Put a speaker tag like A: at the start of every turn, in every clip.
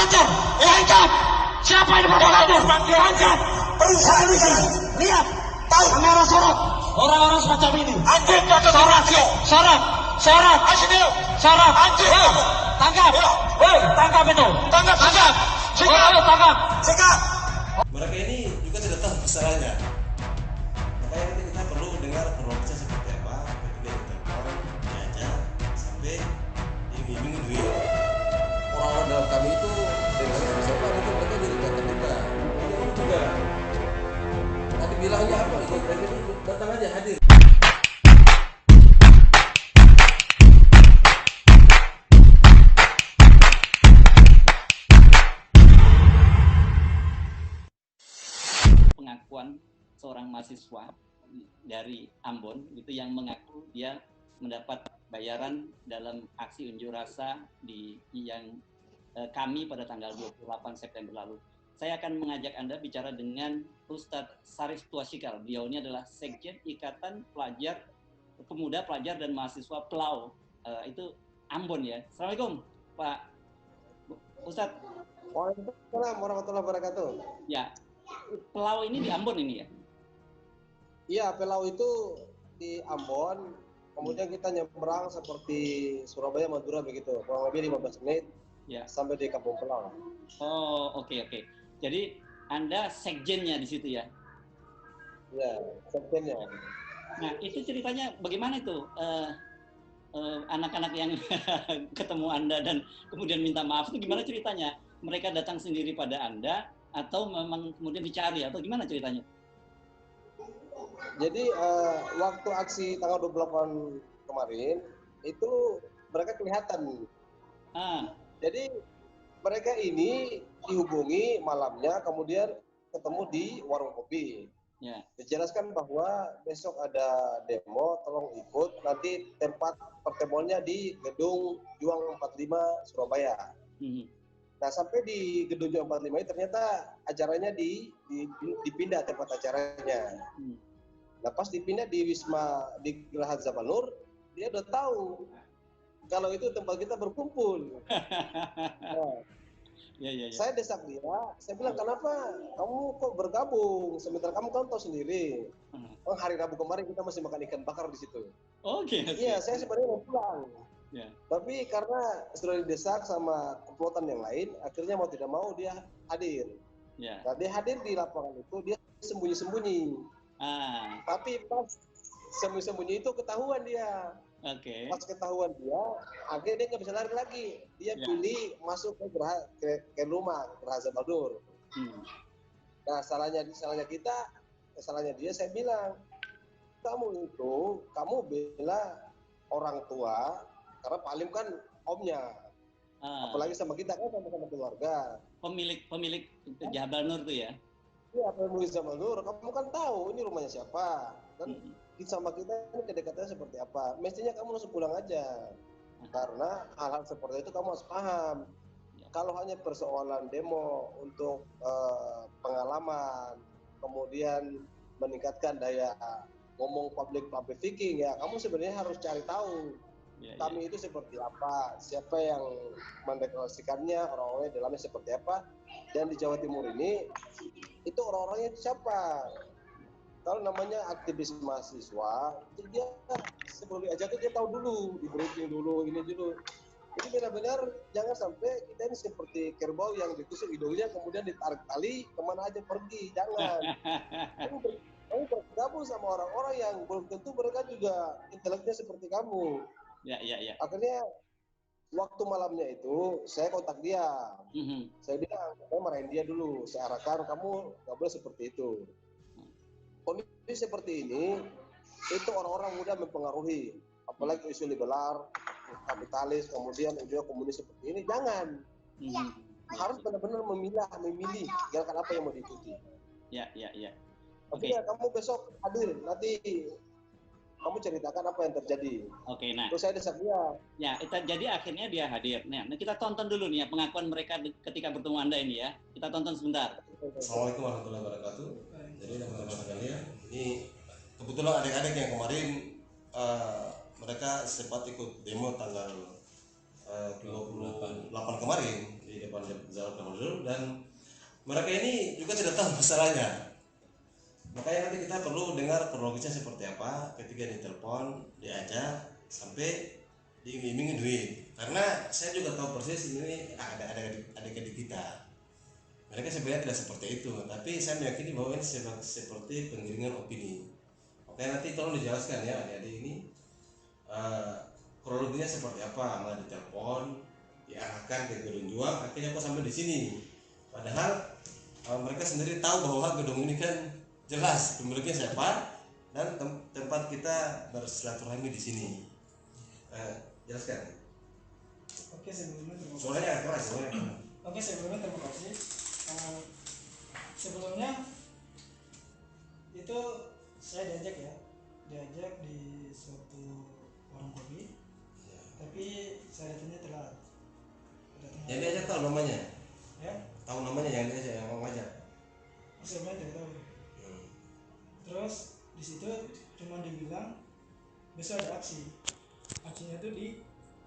A: provokator. Angkat. Siapa ini provokator? Angkat. Perusahaan ini. Lihat. Tahu. Kamera sorot. Orang-orang semacam ini. Anjing jatuh sorot. Sorot. Sorot. Sorot. Anjing. Tangkap. Woi, tangkap itu. Tangkap. Tangkap. Sikap. Tangkap. Sikap.
B: Mereka ini juga tidak tahu masalahnya. Makanya nanti kita perlu dengar kronologisnya seperti apa, kemudian ditelepon, diajak, sampai iming-iming duit.
C: Orang-orang dalam kami itu dari siapa itu mereka jadi kata-kata ini juga tadi bilangnya apa itu datang aja hadir.
D: Pengakuan seorang mahasiswa dari Ambon itu yang mengaku dia mendapat bayaran dalam aksi unjuk rasa yang kami pada tanggal 28 September lalu. Saya akan mengajak Anda bicara dengan Ustadz Sarif Tuasikal. Beliau ini adalah Sekjen Ikatan Pemuda Pelajar dan Mahasiswa PELAU. Itu Ambon ya. Assalamualaikum Pak Ustadz.
C: Waalaikumsalam warahmatullahi wabarakatuh.
D: Ya, PELAU ini di Ambon ini ya?
C: Iya, PELAU itu di Ambon. Kemudian kita nyebrang seperti Surabaya, Madura begitu. Kurang lebih 15 menit
D: ya. Sampai
C: di Kampung PELAU.
D: Oh, oke. Jadi Anda sekjennya di situ ya?
C: Iya, sekjennya.
D: Nah, itu ceritanya bagaimana itu? Anak-anak yang ketemu Anda dan kemudian minta maaf itu gimana ceritanya? Mereka datang sendiri pada Anda atau memang kemudian dicari atau gimana ceritanya?
C: Jadi waktu aksi tanggal 28 kemarin itu mereka kelihatan. Jadi mereka ini dihubungi malamnya kemudian ketemu di warung kopi. Ya. Dijelaskan bahwa besok ada demo, tolong ikut. Nanti tempat pertemuannya di Gedung Juang 45 Surabaya. Nah, sampai di Gedung Juang 45 ini ternyata acaranya dipindah tempat acaranya. Nah, pas dipindah di Wisma di Geraha Zamanur, dia udah tahu kalau itu tempat kita berkumpul. Nah, ya. Saya desak dia, saya bilang kenapa kamu kok bergabung? Sementara kamu kan tahu sendiri, hari Rabu kemarin kita masih makan ikan bakar di situ.
D: Oke.
C: Iya, saya sebenarnya mau pulang. Ya. Tapi karena sudah didesak sama komplotan yang lain, akhirnya mau tidak mau dia hadir. Ya. Nah, dia hadir di lapangan itu, dia sembunyi-sembunyi. Tapi pas sembunyi-sembunyi itu ketahuan dia. Pas ketahuan dia, akhirnya dia nggak bisa lari lagi. Dia pilih masuk ke rumah Geraha Zamanur. Nah, salahnya dia, saya bilang, kamu bela orang tua, karena Pak Alim kan omnya. Apalagi sama kita kan sama keluarga.
D: Pemilik Zamanur tuh ya?
C: Iya, pemilik Zamanur, kamu kan tahu ini rumahnya siapa. Dan sama kita ini kedekatannya seperti apa. Mestinya kamu langsung pulang aja. Karena hal-hal seperti itu kamu harus paham. Kalau hanya persoalan demo untuk pengalaman, kemudian meningkatkan daya ngomong public speaking, ya kamu sebenarnya harus cari tahu kami itu seperti apa, siapa yang mendeklarasikannya, orang-orangnya dalamnya seperti apa, dan di Jawa Timur ini itu orang-orangnya siapa. Kalau namanya aktivis mahasiswa, itu dia sebelum diajak dia tahu dulu, di briefing dulu, ini dulu. Jadi benar-benar jangan sampai kita ini seperti kerbau yang ditusuk hidungnya kemudian ditarik tali kemana aja pergi, jangan. Kamu bergabung sama orang-orang yang belum tentu mereka juga inteleknya seperti kamu. Ya. Akhirnya waktu malamnya itu saya kontak dia. Saya bilang, saya marahin dia dulu. Saya arahkan kamu nggak boleh seperti itu. Kondisi seperti ini itu orang-orang muda mempengaruhi. Apalagi isu liberal, kapitalis, kemudian juga komunis seperti ini. Jangan. Harus benar-benar memilih gerakan apa yang mau diikuti. Ya. Tapi kamu besok hadir, nanti kamu ceritakan apa yang terjadi.
D: Nah.
C: Terus saya desak dia.
D: Ya, jadi akhirnya dia hadir. Nah, kita tonton dulu nih ya pengakuan mereka ketika bertemu Anda ini ya. Kita tonton sebentar.
B: Assalamualaikum warahmatullahi wabarakatuh. Jadi teman-teman sekalian, ini kebetulan adik-adik yang kemarin mereka sempat ikut demo tanggal 28 kemarin di depan Jalan dan mereka ini juga tidak tahu masalahnya. Makanya nanti kita perlu dengar kronologisnya seperti apa ketika ditelepon, diajak sampai diiming-imingin duit. Karena saya juga tahu persis ini ada adik-adik kita. Mereka sebenarnya tidak seperti itu, tapi saya meyakini bahwa ini seperti penggiringan opini. Oke, nanti tolong dijelaskan ya adik-adik ini kronologinya seperti apa. Malah ditelepon, diarahkan ke gedung juang, akhirnya kok sampai di sini. Padahal mereka sendiri tahu bahwa gedung ini kan jelas pemiliknya siapa dan tempat kita bersilaturahmi di sini. Jelaskan.
E: Oke, sebelumnya terima kasih.
B: Suaranya keras, suaranya keras.
E: Oke, sebelumnya terima kasih. Sebelumnya itu saya diajak di suatu warung kopi, tapi saya datangnya telat.
B: Yang diajak tahu namanya?
E: Ya?
B: Tahu namanya yang diajak, yang mau ngajak?
E: Sebenarnya tidak tahu. Terus di situ cuma dibilang besok ada aksi. Aksinya itu di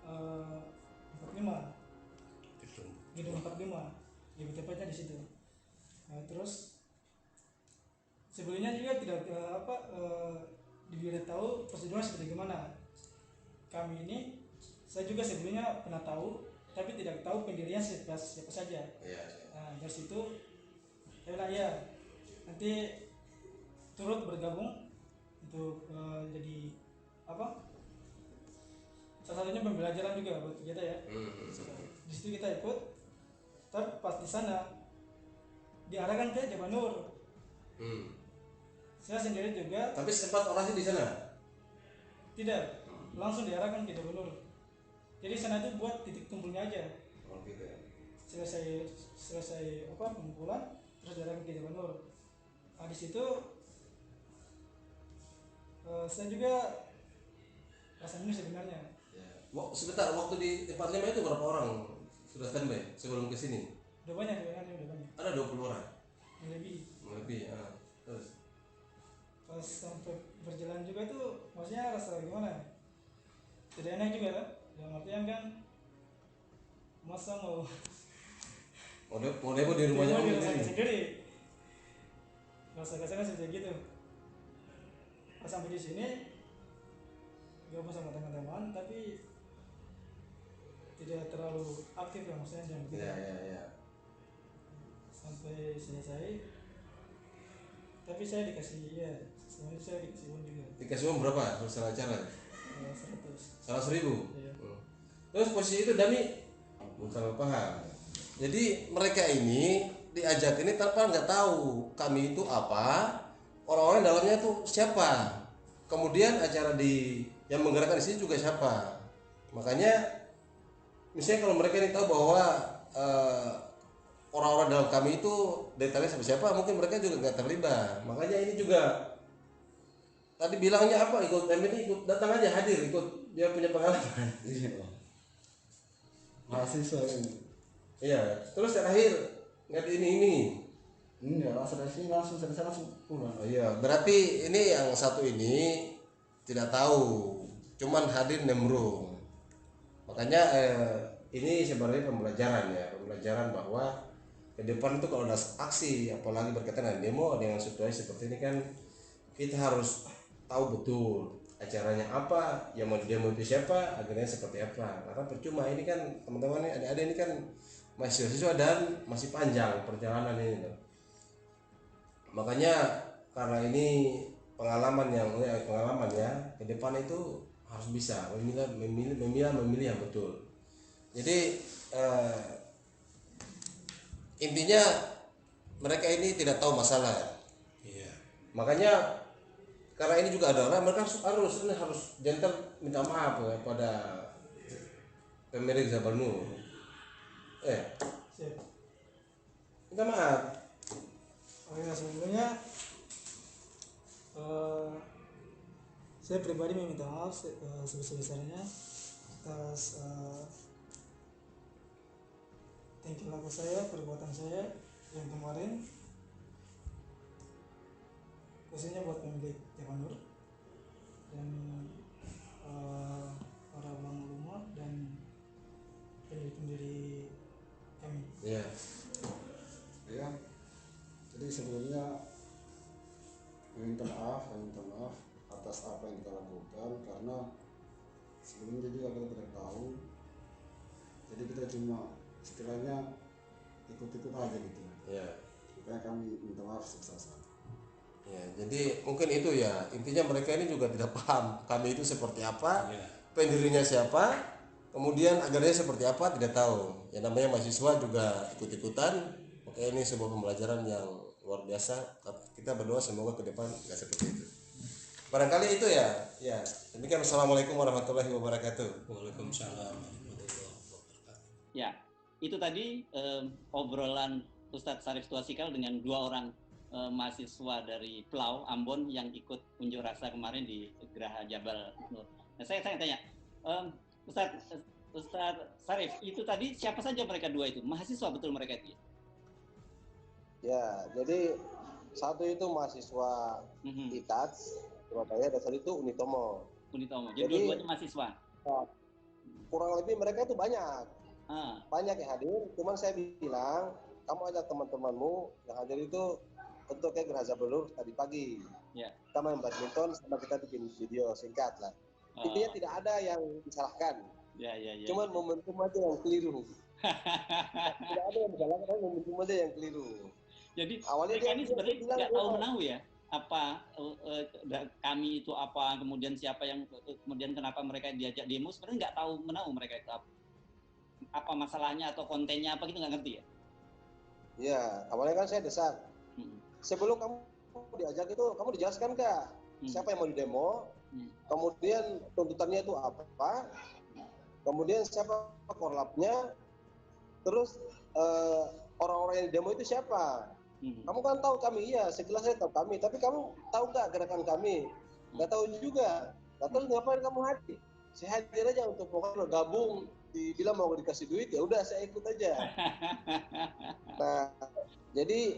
E: 45. Gedung 45. Lebih tepatnya di situ. Terus sebelumnya juga tidak diberitahu prosedurnya seperti gimana. Kami ini saya juga sebelumnya pernah tahu, tapi tidak tahu pendirian siapa saja. Nah, dari situ saya bilang ya nanti turut bergabung untuk jadi salah satunya pembelajaran juga buat kita ya. Di situ kita ikut. Pas di sana diarahkan ke Jabanur. Saya sendiri juga.
B: Tapi sempat orasi di sana?
E: Tidak, langsung diarahkan ke Jabanur. Jadi sana itu buat titik kumpulnya aja.
B: Oh gitu ya.
E: Selesai pengumpulan, terus diarahkan ke Jabanur. Nah di situ saya juga rasanya sebenarnya.
B: Sebentar, waktu di tempat 5 itu berapa orang sudah standby sebelum ke sini?
E: Udah banyak.
B: Ada 20 orang.
E: Lebih.
B: Terus
E: Pas sampai berjalan juga tuh maksudnya rasa gimana? Tidak enak juga lah. Dalam artian kan masa mau
B: demo di rumahnya
E: sendiri. Rasa kasarnya seperti gitu. Pas sampai di sini gabung sama teman-teman tapi tidak terlalu aktif lah maksudnya jam gitu.
B: Iya.
E: Sampai selesai. Tapi saya dikasih sebenarnya saya dikasih uang juga.
B: Dikasih uang berapa selesai acara?
E: 100.
B: 100.000.
E: Iya.
B: Terus posisi itu Dami bukan paham. Jadi mereka ini diajak ini tanpa nggak tahu kami itu apa, orang-orang dalamnya itu siapa. Kemudian acara yang menggerakkan di sini juga siapa. Makanya misalnya kalau mereka ini tahu bahwa orang-orang dalam kami itu detailnya siapa, mungkin mereka juga nggak terlibat. Makanya ini juga tadi bilangnya apa, ikut datang aja, hadir, ikut, dia punya pengalaman.
F: Mahasiswa ini.
B: Iya, terus terakhir nggak ini.
F: Enggak, langsung selesai langsung pulang.
B: Oh iya, berarti ini yang satu ini tidak tahu, cuman hadir nimbrung. Makanya ini sebenarnya pembelajaran bahwa ke depan itu kalau ada aksi, apalagi berkaitan dengan demo dengan situasi seperti ini kan kita harus tahu betul acaranya apa, yang mau demo itu siapa, agendanya seperti apa. Karena percuma ini kan teman-teman ini adik-adik ini kan masih siswa dan masih panjang perjalanan ini. Makanya karena ini pengalaman ya, ke depan itu harus bisa memilih yang betul. Jadi intinya mereka ini tidak tahu masalah. Iya. Makanya karena ini juga adalah mereka harus gentle minta maaf ya pada pemilik Jabal Nur.
E: Siap.
B: Minta maaf.
E: Oh ya, sebelumnya saya pribadi meminta maaf sebesar-besarnya atas tingkah laku saya, perbuatan saya yang kemarin, khususnya buat pemilik Jabanur dan para Bang Lumor dan pendiri kami.
B: Iya.
F: Jadi sebelumnya meminta maaf atas apa yang kita lakukan, karena sebelumnya juga kita tidak tahu. Jadi kita cuma istilahnya ikut-ikut aja gitu.
B: Ya.
F: Makanya kami minta maaf sebesar-besarnya.
B: Ya, jadi mungkin itu ya, intinya mereka ini juga tidak paham kami itu seperti apa, pendirinya siapa, kemudian agarnya seperti apa, tidak tahu. Ya namanya mahasiswa juga ikut-ikutan. Oke, ini sebuah pembelajaran yang luar biasa. Kita berdoa semoga ke depan nggak seperti itu. Barangkali itu ya. Ya, demikian. Assalamualaikum warahmatullahi wabarakatuh.
G: Waalaikumsalam.
D: Ya, itu tadi obrolan Ustadz Sarif Tuasikal dengan 2 orang mahasiswa dari Plau, Ambon yang ikut unjuk rasa kemarin di Geraha Jabal Nur. Nah, saya tanya, Ustadz Sarif, itu tadi siapa saja mereka 2 itu? Mahasiswa betul mereka itu?
C: Ya, jadi satu itu mahasiswa ITATS Surabaya, dan satu itu Unitomo.
D: Jadi dua-duanya mahasiswa.
C: Kurang lebih mereka itu banyak yang hadir. Cuman saya bilang, kamu ajak teman-temanmu yang hadir itu untuk kayak Geraha Jabal Nur tadi pagi. Kita main badminton sama kita bikin video singkat lah. Intinya tidak ada yang disalahkan. Cuman momentum aja yang keliru. Tidak ada yang disalahkan, momentum aja yang keliru.
D: Jadi
C: awalnya
D: mereka ini sebenarnya tidak tahu menahu ya, apa kami itu apa, kemudian siapa yang, kemudian kenapa mereka diajak demo, sebenarnya nggak tahu menahu mereka itu apa masalahnya atau kontennya apa gitu, nggak ngerti ya?
C: Iya, awalnya kan saya desak. Sebelum kamu diajak itu, kamu dijelaskan nggak siapa yang mau didemo, kemudian tuntutannya itu apa, kemudian siapa korlapnya, terus orang-orang yang demo itu siapa? Kamu kan tahu kami, iya, sekilas saya tahu kami, tapi kamu tahu nggak gerakan kami? Nggak tahu juga. Nggak tahu ngapain kamu hadir? Saya hadir aja untuk pokoknya gabung, dibilang mau dikasih duit, ya udah saya ikut aja. Nah, jadi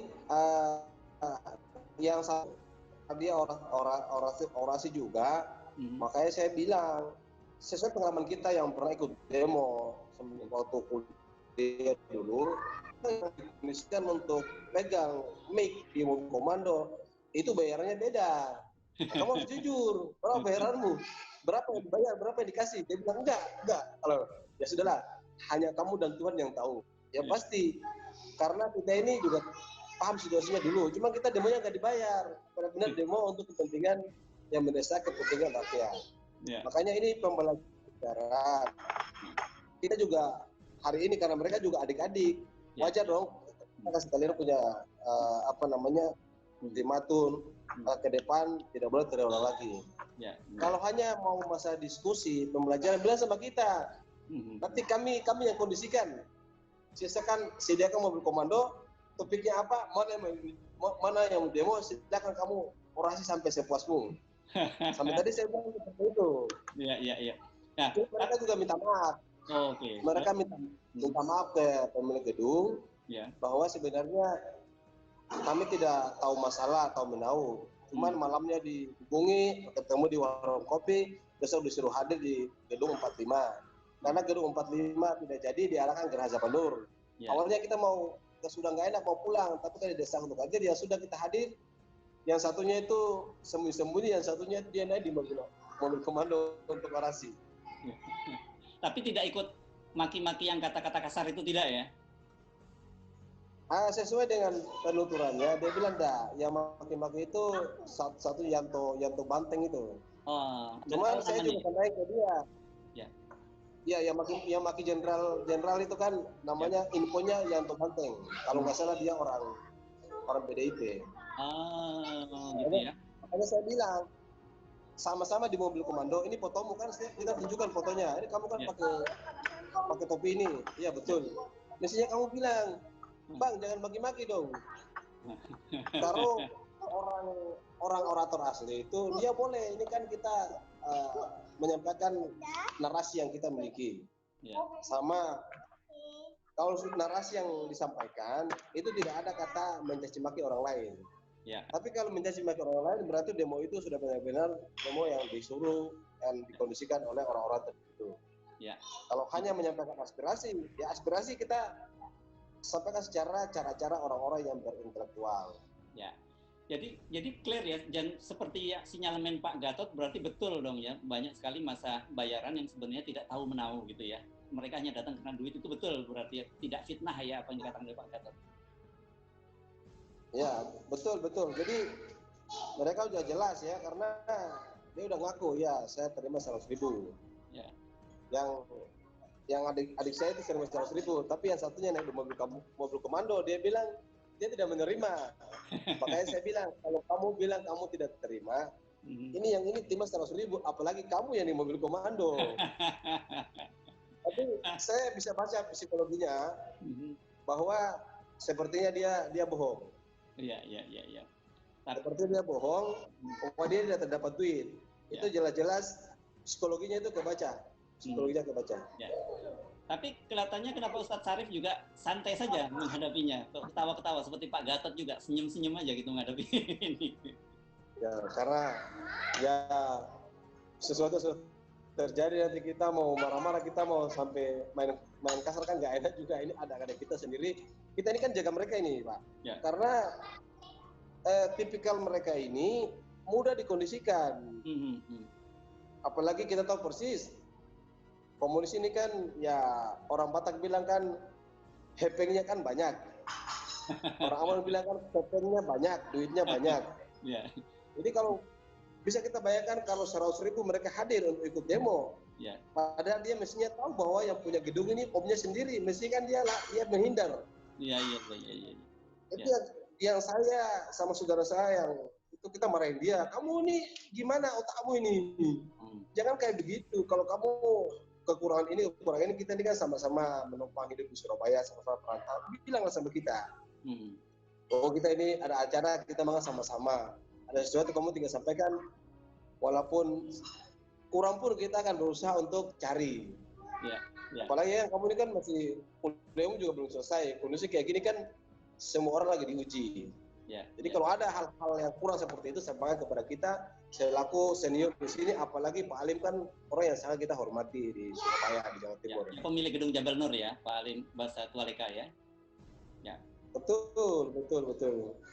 C: yang dia orasi juga, makanya saya bilang sesuai pengalaman kita yang pernah ikut demo waktu kuliah dulu, misalkan untuk pegang mic di mobil komando itu bayarannya beda. Kamu harus jujur, berapa bayaranmu, berapa yang dibayar, berapa yang dikasih. Dia bilang enggak. Kalau ya sudahlah, hanya kamu dan Tuhan yang tahu. Ya pasti, karena kita ini juga paham situasinya dulu, cuma kita demonya nggak dibayar, benar-benar demo untuk kepentingan yang mendesak kepentingan rakyat. Makanya ini pembelajaran. Kita juga hari ini karena mereka juga adik-adik, wajar dong kita sekalian punya ultimatum ke depan tidak boleh terulang lagi. Kalau hanya mau masa diskusi pembelajaran, bilang sama kita, nanti kami yang kondisikan, silakan sediakan mobil komando, topiknya apa, mana yang demo, silakan kamu orasi sampai sepuasmu. Sampai tadi saya bilang seperti itu.
D: Iya. Nah,
C: mereka juga minta maaf. Mereka minta maaf ke pemilik gedung bahwa sebenarnya kami tidak tahu masalah atau menahu. Cuman malamnya dihubungi, ketemu di warung kopi, besok disuruh hadir di gedung 45. Karena gedung 45 tidak jadi diarahkan Geraha Jabal Nur. Awalnya kita sudah nggak enak mau pulang, tapi kan didesak untuk hadir, ya sudah kita hadir. Yang satunya itu sembunyi-sembunyi, yang satunya dia naik di mobil komando untuk orasi.
D: Tapi tidak ikut maki-maki yang kata-kata kasar itu, tidak ya?
C: Sesuai dengan penuturannya, dia bilang yang maki-maki itu satu Yanto Banteng itu. Cuman saya juga naik ke dia. Ya, yang maki jenderal itu kan namanya infonya Yanto Banteng. Kalau nggak salah dia orang PDIP.
D: Gitu ya.
C: Makanya saya bilang, sama-sama di mobil komando, ini fotomu kan, kita tunjukkan fotonya. Ini kamu kan pakai topi ini. Iya betul. Mestinya kamu bilang, Bang, jangan maki-maki dong. Kalau orang orator asli itu dia boleh. Ini kan kita menyampaikan narasi yang kita miliki. Sama kalau narasi yang disampaikan itu tidak ada kata mencaci maki orang lain. Tapi kalau mencaci maki orang lain berarti demo itu sudah benar-benar demo yang disuruh dan dikondisikan oleh orang-orang tertentu. Kalau hanya menyampaikan aspirasi, ya aspirasi kita sampaikan secara cara-cara orang-orang yang berintelektual.
D: Ya. Jadi clear ya, dan seperti ya, sinyalemen Pak Gatot berarti betul dong ya, banyak sekali masa bayaran yang sebenarnya tidak tahu menahu gitu ya. Mereka hanya datang karena duit, itu betul berarti ya, tidak fitnah ya apa yang dikatakan oleh Pak Gatot.
C: Ya, betul. Jadi mereka udah jelas ya, karena dia udah ngaku ya saya terima 100.000.
D: Ya.
C: Yang adik saya itu terima 100.000, tapi yang satunya naik mobil komando, dia bilang dia tidak menerima. Makanya saya bilang, kalau kamu bilang kamu tidak terima, ini yang ini terima 100.000, apalagi kamu yang di mobil komando. Tapi saya bisa baca psikologinya bahwa sepertinya dia bohong.
D: Iya.
C: Sepertinya dia bohong, bahwa dia tidak terdapat duit. Itu jelas-jelas psikologinya itu kebaca. Ya.
D: Tapi kelihatannya kenapa Ustadz Syarif juga santai saja menghadapinya, ketawa-ketawa seperti Pak Gatot juga, senyum-senyum aja gitu menghadapi ini.
C: Ya, karena ya sesuatu terjadi nanti kita mau marah-marah, kita mau sampai main kasar kan nggak enak juga. Ini ada kita sendiri. Kita ini kan jaga mereka ini, Pak.
D: Ya.
C: Karena tipikal mereka ini mudah dikondisikan. Apalagi kita tahu persis komunis ini kan ya, orang Batak bilang kan hepengnya kan banyak. Orang awal bilang kan hepengnya banyak, duitnya banyak.
D: Yeah.
C: Jadi kalau bisa kita bayangkan kalau 100.000 mereka hadir untuk ikut demo.
D: Yeah.
C: Padahal dia mestinya tahu bahwa yang punya gedung ini omnya sendiri, mesti kan dia menghindar.
D: Iya.
C: Itu yang saya sama saudara saya yang itu kita marahin dia. Kamu ini gimana otakmu ini? Jangan kayak begitu. Kalau kamu kekurangan ini, kita ini kan sama-sama menopang hidup di Surabaya, sama-sama perantau. Bilanglah sama kita. Oh, kita ini ada acara, kita makan sama-sama. Ada sesuatu kamu tinggal sampaikan, walaupun kurang pun kita akan berusaha untuk cari.
D: Ya.
C: Apalagi yang kamu ini kan masih kuliahmu juga belum selesai. Kondisi kayak gini kan semua orang lagi diuji. Jadi kalau ada hal-hal yang kurang seperti itu, sampaikan kepada kita selaku senior di sini, apalagi Pak Alim kan orang yang sangat kita hormati di Surabaya, di Jawa Timur.
D: Ya, pemilik gedung Jabal Nur ya, Pak Alim Basa Tualeka ya. Ya.
C: Betul.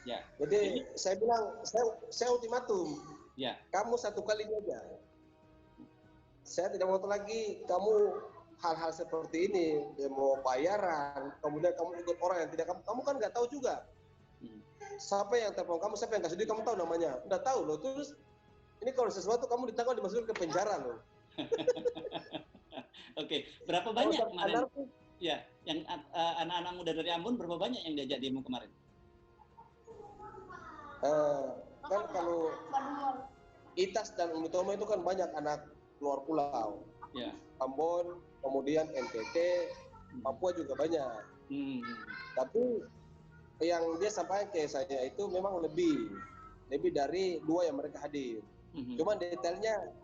D: Ya.
C: Jadi saya bilang, saya ultimatum.
D: Ya.
C: Kamu satu kali aja. Saya tidak mau lagi kamu hal-hal seperti ini, demo bayaran, kemudian kamu ikut orang yang tidak kamu kan nggak tahu juga. Siapa yang telepon kamu, siapa yang kasih duit, kamu tahu namanya. Udah tahu loh, terus ini kalau sesuatu kamu ditangkap, dimasukin ke penjara loh.
D: Oke, berapa banyak kemarin? Ya, yang anak-anak muda dari Ambon berapa banyak yang diajak demo kemarin?
C: Kan kalau ITAS dan Umi Tomo itu kan banyak anak luar pulau.
D: Ya.
C: Ambon, kemudian NTT, Papua juga banyak. Tapi yang dia sampaikan ke saya itu memang lebih dari 2 yang mereka hadir. Cuman detailnya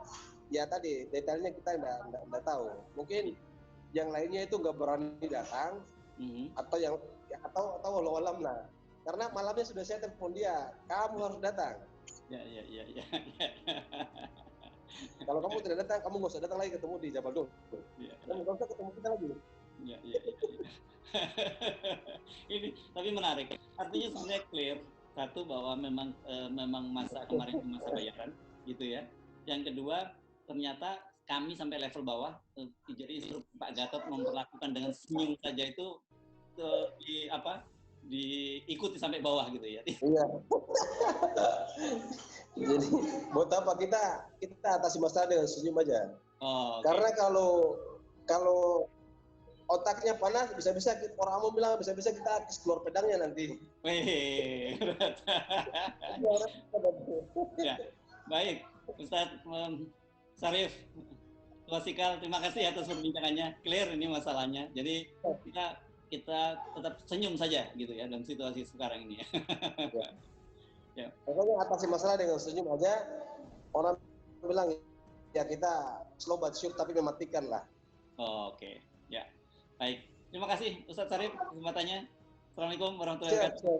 C: detailnya kita nggak tahu. Mungkin yang lainnya itu nggak berani datang, atau walau alam lah. Karena malamnya sudah saya telepon dia, kamu harus datang.
D: Ya.
C: Kalau kamu tidak datang, kamu nggak usah datang lagi ketemu di Jabal Nur. Kamu nggak usah ketemu kita lagi.
D: Ya. Ini tapi menarik. Artinya sebenarnya clear, satu bahwa memang masa kemarin itu masa bayaran, gitu ya. Yang kedua, ternyata kami sampai level bawah, jadi Pak Gatot memperlakukan dengan senyum saja itu diikuti sampai bawah gitu ya.
C: Iya. Jadi buat apa kita atasi masalah dengan senyum aja.
D: Oh, okay.
C: Karena kalau otaknya panas, bisa-bisa orang mau bilang bisa-bisa kita keluar pedangnya nanti.
D: Ya, baik, Ustadz Syarif Wasikal, terima kasih atas perbincangannya. Clear ini masalahnya. Jadi kita tetap senyum saja gitu ya dalam situasi sekarang ini. Ya.
C: Pokoknya atasi masalah dengan senyum aja. Orang bilang ya kita slow but sure tapi mematikan lah.
D: Oh, oke. Ya. Baik. Terima kasih Ustadz Syarif kesempatannya. Assalamualaikum warahmatullahi wabarakatuh.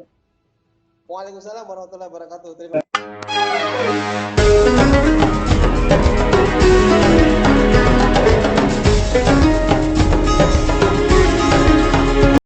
C: Waalaikumsalam warahmatullahi wabarakatuh. Terima kasih.